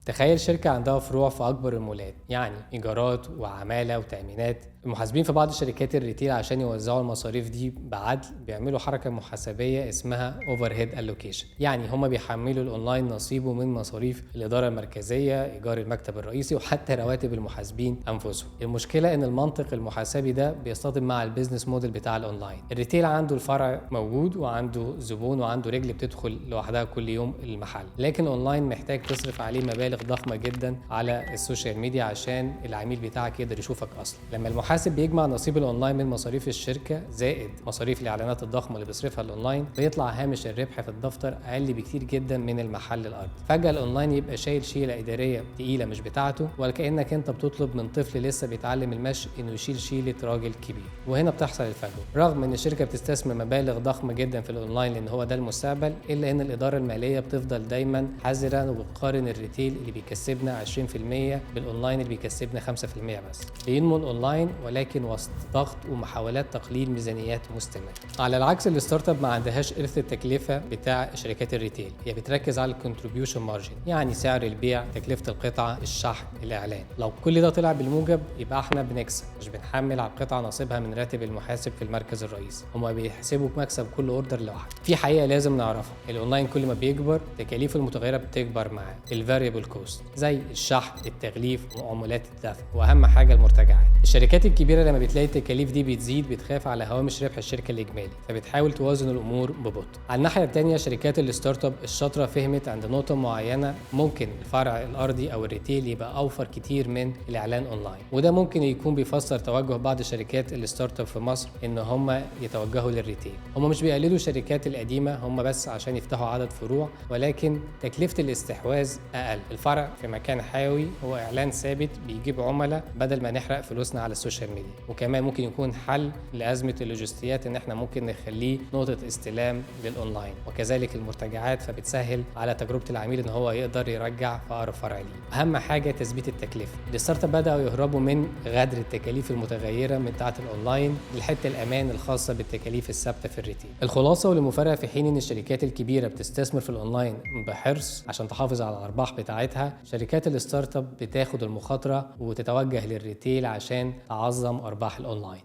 تخيل شركة عندها فروع في أكبر المولات، يعني إيجارات وعمالة وتأمينات. المحاسبين في بعض شركات الريتيل عشان يوزعوا المصاريف دي بعدل بيعملوا حركة محاسبية اسمها overhead allocation، يعني هما بيحملوا الأونلاين نصيبه من مصاريف الإدارة المركزية، إيجار المكتب الرئيسي، وحتى رواتب المحاسبين أنفسهم. المشكلة إن المنطق المحاسبي ده بيصطدم مع البيزنس موديل بتاع الأونلاين. الريتيل عنده الفرع موجود وعنده زبون وعنده رجل بتدخل لوحدها كل يوم المحل، لكن الأونلاين محتاج تصرف عليه مبالغ ضخمة جدا على السوشيال ميديا عشان العميل بتاعك يقدر يشوفك أصلا. لما المحاسب بيجمع نصيب الأونلاين من مصاريف الشركة زائد مصاريف الإعلانات الضخمة اللي بيصرفها الأونلاين، بيطلع هامش الربح في الدفتر أقل بكتير جدا من المحل الأرضي. فجأة الأونلاين يبقى شايل شيلة إدارية تقيلة مش بتاعته، وكأنك أنت بتطلب من طفل لسه بيتعلم المشي إنه يشيل شيلة راجل كبير. وهنا بتحصل الفجوة، رغم إن الشركة بتستثمر مبالغ ضخمة جدا في الأونلاين لأن هو ده المستقبل، إلا إن الإدارة المالية بتفضل دايما حذرة وبتقارن الريتيل اللي بيكسبنا 20% بالأونلاين اللي بيكسبنا 5% بس. بينمو الأونلاين ولكن وسط ضغط ومحاولات تقليل ميزانيات مستمرة. على العكس الستارت اب ما عندهاش إرث التكلفة بتاع شركات الريتيل، هي بتركز على الكونتريبيوشن مارجن، يعني سعر البيع، تكلفة القطعة، الشحن، الإعلان. لو كل ده طلع بالموجب يبقى احنا بنكسب، مش بنحمل على القطعة نصيبها من راتب المحاسب في المركز الرئيسي. هما بيحسبوا مكسب كل اوردر لوحده. في حقيقة لازم نعرفها، الأونلاين كل ما بيكبر تكاليفه المتغيرة بتكبر معاه، الفاريبل كوست زي الشحن، التغليف، وعمولات الدفع، واهم حاجة المرتجعات. الشركات الكبيرة لما بتلاقي التكاليف دي بتزيد بتخاف على هوامش ربح الشركة الإجمالي، فبتحاول توازن الأمور ببطء. على الناحية التانية شركات الستارت اب الشاطرة فهمت عند نقطة معينة ممكن الفرع الأرضي أو الريتيل يبقى أوفر كتير من الإعلان أونلاين، وده ممكن يكون بيفسر توجه بعض شركات الستارت اب في مصر إن هم يتوجهوا للريتيل. هم مش بيقلدوا الشركات القديمة، هم بس عشان يفتحوا عدد فروع، ولكن تكلفة الاستحواذ أقل. الفرع في مكان حيوي هو إعلان ثابت بيجيب عملاء بدل ما نحرق فلوسنا على السوشيال ميديا، وكمان ممكن يكون حل لأزمة اللوجستيات إن احنا ممكن نخليه نقطة استلام للأونلاين، وكذلك المرتجعات فبتسهل على تجربة العميل إن هو يقدر يرجع في أقرب فرع ليه. أهم حاجة تثبيت التكلفة. الستارت اب بدأوا يهربوا من غدر التكاليف المتغيرة من بتاعة الأونلاين لحتة الأمان الخاصة بالتكاليف الثابتة في الريتيل. الخلاصة والمفارقة في حين إن الشركات الكبيرة بتستثمر في الأونلاين بحرص عشان تحافظ على الأرباح بتاعتها، شركات الستارت اب بتاخد المخاطرة وتتوجه للريتيل عشان تعظم أرباح الأونلاين.